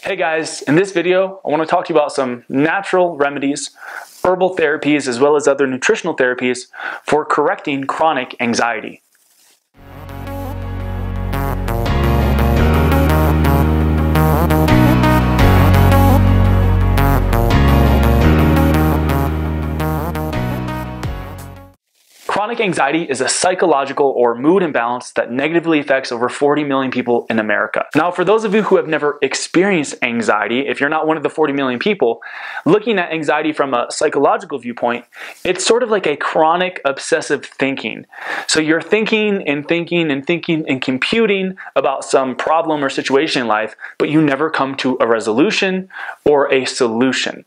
Hey guys, in this video, I want to talk to you about some natural remedies, herbal therapies, as well as other nutritional therapies for correcting chronic anxiety. Chronic anxiety is a psychological or mood imbalance that negatively affects over 40 million people in America. Now, for those of you who have never experienced anxiety, if you're not one of the 40 million people, looking at anxiety from a psychological viewpoint, it's sort of like a chronic obsessive thinking. So you're thinking and thinking and thinking and computing about some problem or situation in life, but you never come to a resolution or a solution.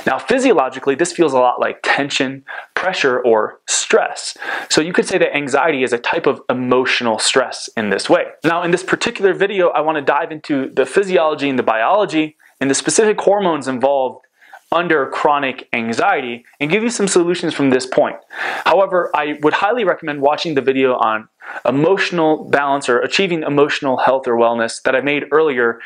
Now, physiologically, this feels a lot like tension, pressure, or stress. So you could say that anxiety is a type of emotional stress in this way. Now, in this particular video, I want to dive into the physiology and the biology and the specific hormones involved under chronic anxiety and give you some solutions from this point. However, I would highly recommend watching the video on emotional balance or achieving emotional health or wellness that I made earlier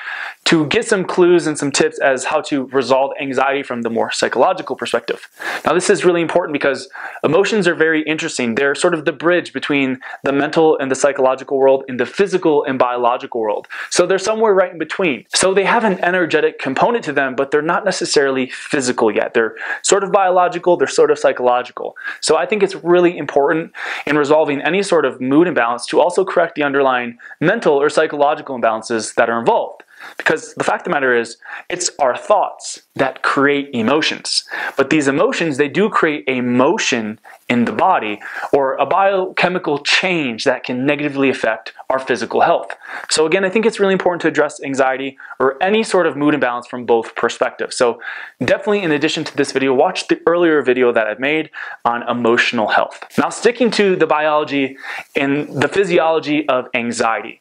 to get some clues and some tips as how to resolve anxiety from the more psychological perspective. Now, this is really important because emotions are very interesting. They're sort of the bridge between the mental and the psychological world and the physical and biological world. So they're somewhere right in between. So they have an energetic component to them, but they're not necessarily physical yet. They're sort of biological, they're sort of psychological. So I think it's really important in resolving any sort of mood imbalance to also correct the underlying mental or psychological imbalances that are involved. Because the fact of the matter is, it's our thoughts that create emotions. But these emotions, they do create a motion in the body or a biochemical change that can negatively affect our physical health. So again, I think it's really important to address anxiety or any sort of mood imbalance from both perspectives. So definitely, in addition to this video, watch the earlier video that I've made on emotional health. Now, sticking to the biology and the physiology of anxiety.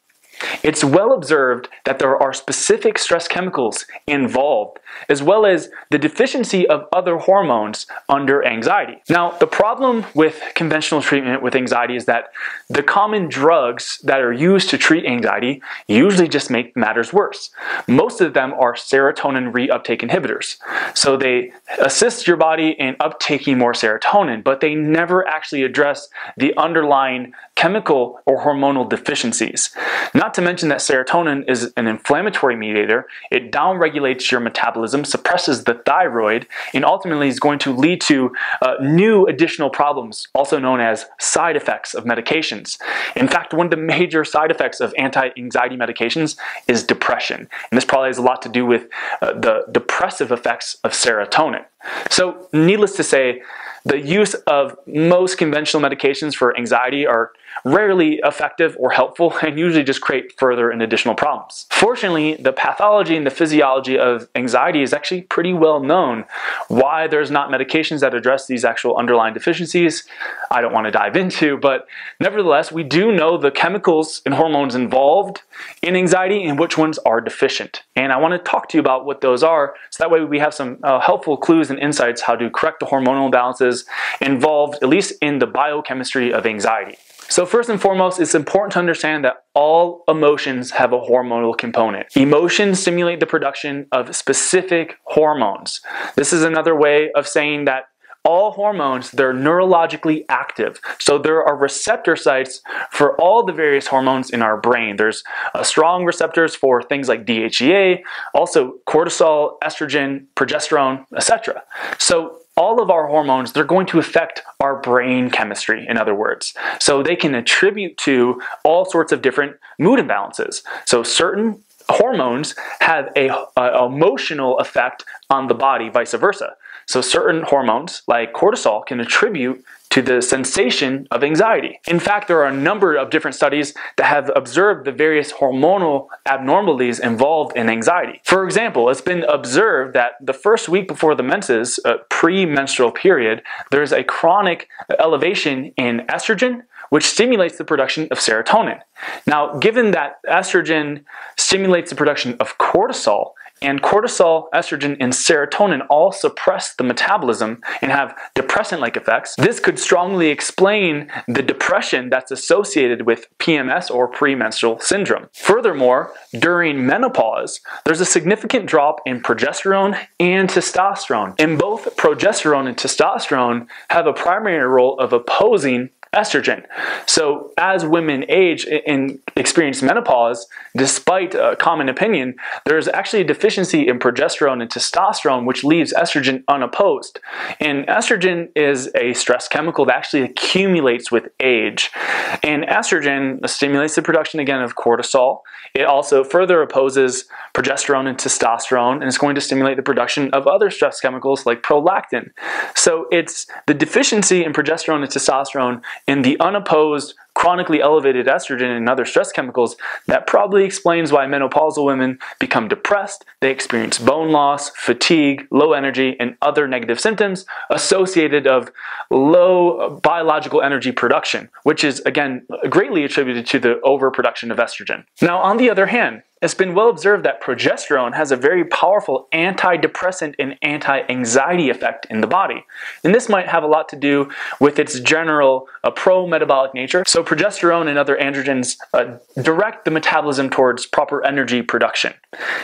It's well observed that there are specific stress chemicals involved, as well as the deficiency of other hormones under anxiety. Now, the problem with conventional treatment with anxiety is that the common drugs that are used to treat anxiety usually just make matters worse. Most of them are serotonin reuptake inhibitors. So they assist your body in uptaking more serotonin, but they never actually address the underlying chemical or hormonal deficiencies. Not to mention that serotonin is an inflammatory mediator. It downregulates your metabolism, suppresses the thyroid, and ultimately is going to lead to new additional problems, also known as side effects of medications. In fact, one of the major side effects of anti-anxiety medications is depression. And this probably has a lot to do with the depressive effects of serotonin. So, needless to say, the use of most conventional medications for anxiety are rarely effective or helpful and usually just create further and additional problems. Fortunately, the pathology and the physiology of anxiety is actually pretty well known. Why there's not medications that address these actual underlying deficiencies, I don't want to dive into, but nevertheless, we do know the chemicals and hormones involved in anxiety and which ones are deficient. And I want to talk to you about what those are so that way we have some helpful clues and insights how to correct the hormonal imbalances involved, at least in the biochemistry of anxiety. So first and foremost, it's important to understand that all emotions have a hormonal component. Emotions stimulate the production of specific hormones. This is another way of saying that all hormones, they're neurologically active. So there are receptor sites for all the various hormones in our brain. There's strong receptors for things like DHEA, also cortisol, estrogen, progesterone, etc. So all of our hormones, they're going to affect our brain chemistry, in other words. So they can attribute to all sorts of different mood imbalances. So certain hormones have an emotional effect on the body, vice versa. So certain hormones, like cortisol, can attribute to the sensation of anxiety. In fact, there are a number of different studies that have observed the various hormonal abnormalities involved in anxiety. For example, it's been observed that the first week before the menses, pre-menstrual period, there's a chronic elevation in estrogen, which stimulates the production of serotonin. Now, given that estrogen stimulates the production of cortisol, And cortisol, estrogen, and serotonin all suppress the metabolism and have depressant-like effects. This could strongly explain the depression that's associated with PMS or premenstrual syndrome. Furthermore, during menopause, there's a significant drop in progesterone and testosterone. And both progesterone and testosterone have a primary role of opposing estrogen. So as women age and experience menopause, despite a common opinion, there's actually a deficiency in progesterone and testosterone, which leaves estrogen unopposed. And estrogen is a stress chemical that actually accumulates with age. And estrogen stimulates the production again of cortisol. It also further opposes progesterone and testosterone, and it's going to stimulate the production of other stress chemicals like prolactin. So it's the deficiency in progesterone and testosterone in the unopposed chronically elevated estrogen and other stress chemicals that probably explains why menopausal women become depressed, they experience bone loss, fatigue, low energy, and other negative symptoms associated of low biological energy production, which is, again, greatly attributed to the overproduction of estrogen. Now, on the other hand, it's been well observed that progesterone has a very powerful antidepressant and anti-anxiety effect in the body. And this might have a lot to do with its general pro-metabolic nature. So progesterone and other androgens direct the metabolism towards proper energy production.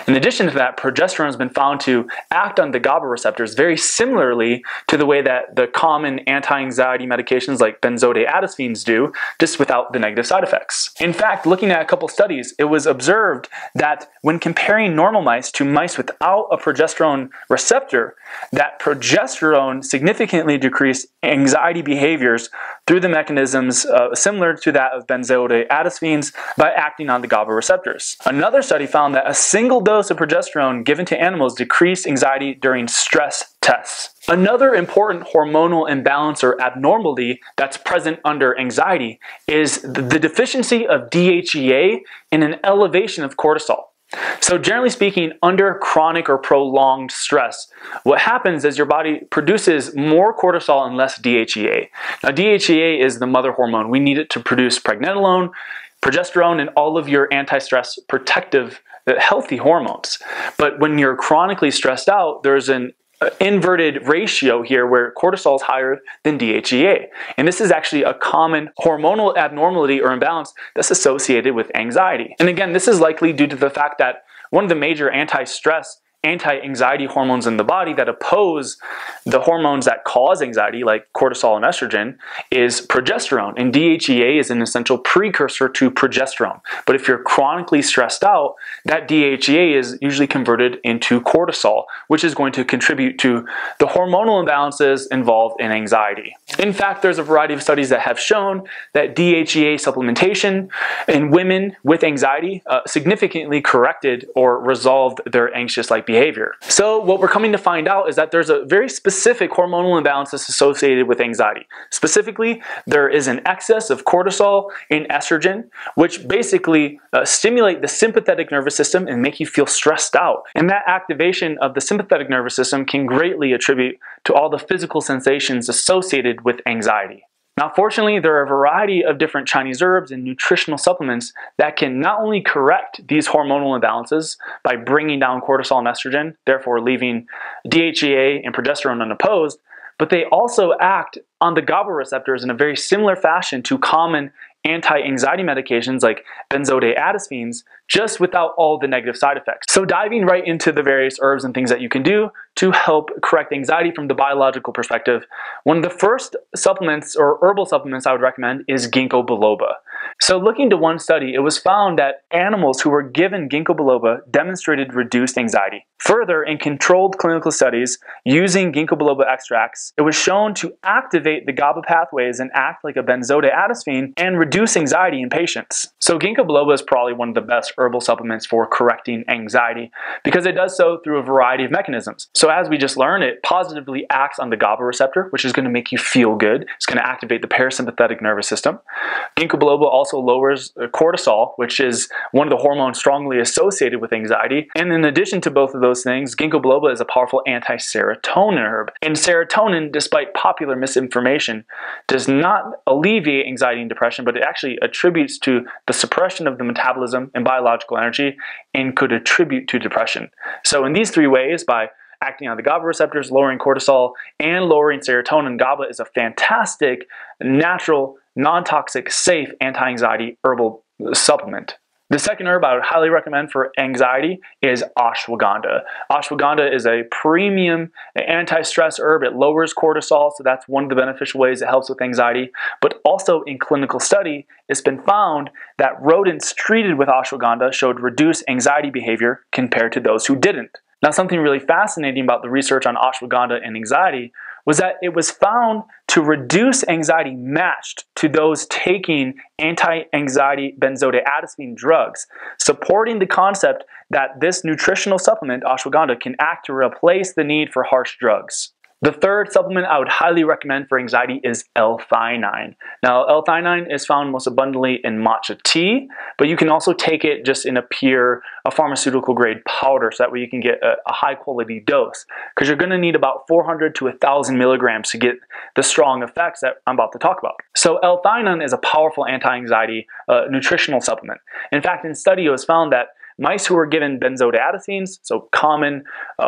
In addition to that, progesterone has been found to act on the GABA receptors very similarly to the way that the common anti-anxiety medications like benzodiazepines do, just without the negative side effects. In fact, looking at a couple studies, it was observed that when comparing normal mice to mice without a progesterone receptor, that progesterone significantly decreased anxiety behaviors through the mechanisms similar to that of benzodiazepines by acting on the GABA receptors. Another study found that a single dose of progesterone given to animals decreased anxiety during stress tests. Another important hormonal imbalance or abnormality that's present under anxiety is the deficiency of DHEA and an elevation of cortisol. So generally speaking, under chronic or prolonged stress, what happens is your body produces more cortisol and less DHEA. Now DHEA is the mother hormone. We need it to produce pregnenolone, progesterone, and all of your anti-stress protective healthy hormones. But when you're chronically stressed out, there's an inverted ratio here where cortisol is higher than DHEA. And this is actually a common hormonal abnormality or imbalance that's associated with anxiety. And again, this is likely due to the fact that one of the major anti-stress, anti-anxiety hormones in the body that oppose the hormones that cause anxiety, like cortisol and estrogen, is progesterone. And DHEA is an essential precursor to progesterone. But if you're chronically stressed out, that DHEA is usually converted into cortisol, which is going to contribute to the hormonal imbalances involved in anxiety. In fact, there's a variety of studies that have shown that DHEA supplementation in women with anxiety significantly corrected or resolved their anxious-like behavior. So what we're coming to find out is that there's a very specific hormonal imbalance associated with anxiety. Specifically, there is an excess of cortisol and estrogen, which basically stimulate the sympathetic nervous system and make you feel stressed out. And that activation of the sympathetic nervous system can greatly attribute to all the physical sensations associated with anxiety. Now, fortunately, there are a variety of different Chinese herbs and nutritional supplements that can not only correct these hormonal imbalances by bringing down cortisol and estrogen, therefore leaving DHEA and progesterone unopposed, but they also act on the GABA receptors in a very similar fashion to common anti-anxiety medications like benzodiazepines, just without all the negative side effects. So diving right into the various herbs and things that you can do to help correct anxiety from the biological perspective, one of the first supplements or herbal supplements I would recommend is ginkgo biloba. So looking to one study, it was found that animals who were given ginkgo biloba demonstrated reduced anxiety. Further, in controlled clinical studies using ginkgo biloba extracts, it was shown to activate the GABA pathways and act like a benzodiazepine and reduce anxiety in patients. So ginkgo biloba is probably one of the best herbal supplements for correcting anxiety because it does so through a variety of mechanisms. So as we just learned, it positively acts on the GABA receptor, which is going to make you feel good. It's going to activate the parasympathetic nervous system. Ginkgo biloba also lowers cortisol, which is one of the hormones strongly associated with anxiety. And in addition to both of those things, ginkgo biloba is a powerful anti-serotonin herb. And serotonin, despite popular misinformation, does not alleviate anxiety and depression, but it actually attributes to the suppression of the metabolism and biological energy and could attribute to depression. So in these three ways, by acting on the GABA receptors, lowering cortisol, and lowering serotonin, GABA is a fantastic, natural, non-toxic, safe anti-anxiety herbal supplement. The second herb I would highly recommend for anxiety is ashwagandha. Ashwagandha is a premium anti-stress herb. It lowers cortisol, so that's one of the beneficial ways it helps with anxiety. But also in clinical study, it's been found that rodents treated with ashwagandha showed reduced anxiety behavior compared to those who didn't. Now, something really fascinating about the research on ashwagandha and anxiety was that it was found to reduce anxiety matched to those taking anti-anxiety benzodiazepine drugs, supporting the concept that this nutritional supplement, ashwagandha, can act to replace the need for harsh drugs. The third supplement I would highly recommend for anxiety is L-theanine. Now, L-theanine is found most abundantly in matcha tea, but you can also take it just in a pharmaceutical grade powder, so that way you can get a high quality dose, because you're going to need about 400 to 1,000 milligrams to get the strong effects that I'm about to talk about. So L-theanine is a powerful anti-anxiety nutritional supplement. In fact, in study it was found that mice who were given benzodiazepines, so common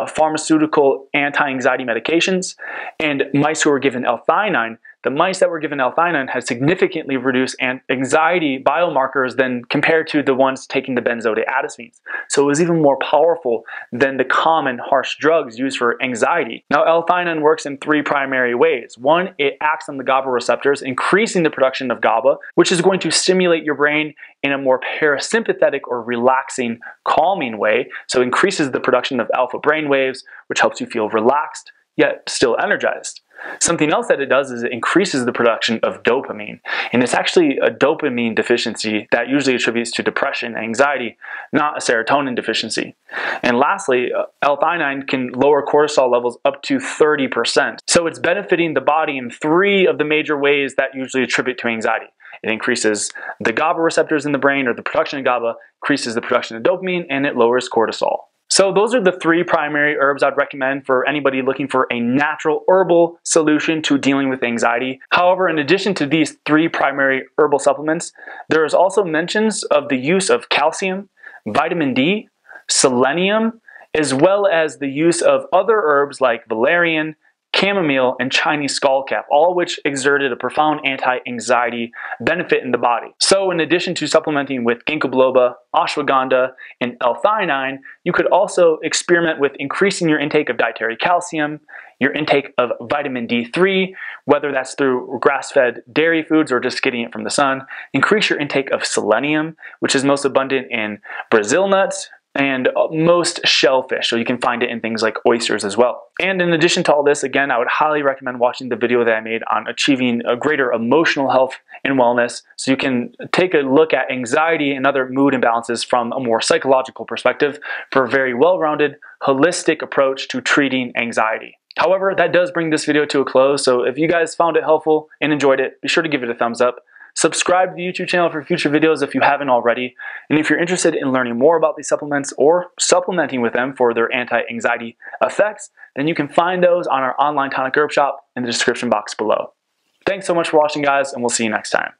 pharmaceutical anti-anxiety medications, and mice who were given L-theanine, the mice that were given L-theanine had significantly reduced anxiety biomarkers than compared to the ones taking the benzodiazepines. So it was even more powerful than the common harsh drugs used for anxiety. Now, L-theanine works in three primary ways. One, it acts on the GABA receptors, increasing the production of GABA, which is going to stimulate your brain in a more parasympathetic or relaxing, calming way. So it increases the production of alpha brain waves, which helps you feel relaxed, yet still energized. Something else that it does is it increases the production of dopamine. And it's actually a dopamine deficiency that usually attributes to depression and anxiety, not a serotonin deficiency. And lastly, L-theanine can lower cortisol levels up to 30%. So it's benefiting the body in three of the major ways that usually attribute to anxiety. It increases the GABA receptors in the brain, or the production of GABA, increases the production of dopamine, and it lowers cortisol. So those are the three primary herbs I'd recommend for anybody looking for a natural herbal solution to dealing with anxiety. However, in addition to these three primary herbal supplements, there is also mentions of the use of calcium, vitamin D, selenium, as well as the use of other herbs like valerian, chamomile, and Chinese skullcap, all of which exerted a profound anti-anxiety benefit in the body. So in addition to supplementing with ginkgo biloba, ashwagandha, and L-theanine, you could also experiment with increasing your intake of dietary calcium, your intake of vitamin D3, whether that's through grass-fed dairy foods or just getting it from the sun. Increase your intake of selenium, which is most abundant in Brazil nuts, and most shellfish, so you can find it in things like oysters as well. And in addition to all this, again, I would highly recommend watching the video that I made on achieving a greater emotional health and wellness, so you can take a look at anxiety and other mood imbalances from a more psychological perspective for a very well-rounded, holistic approach to treating anxiety. However, that does bring this video to a close, so if you guys found it helpful and enjoyed it, be sure to give it a thumbs up. Subscribe to the YouTube channel for future videos if you haven't already. And if you're interested in learning more about these supplements or supplementing with them for their anti-anxiety effects, then you can find those on our online tonic herb shop in the description box below. Thanks so much for watching, guys, and we'll see you next time.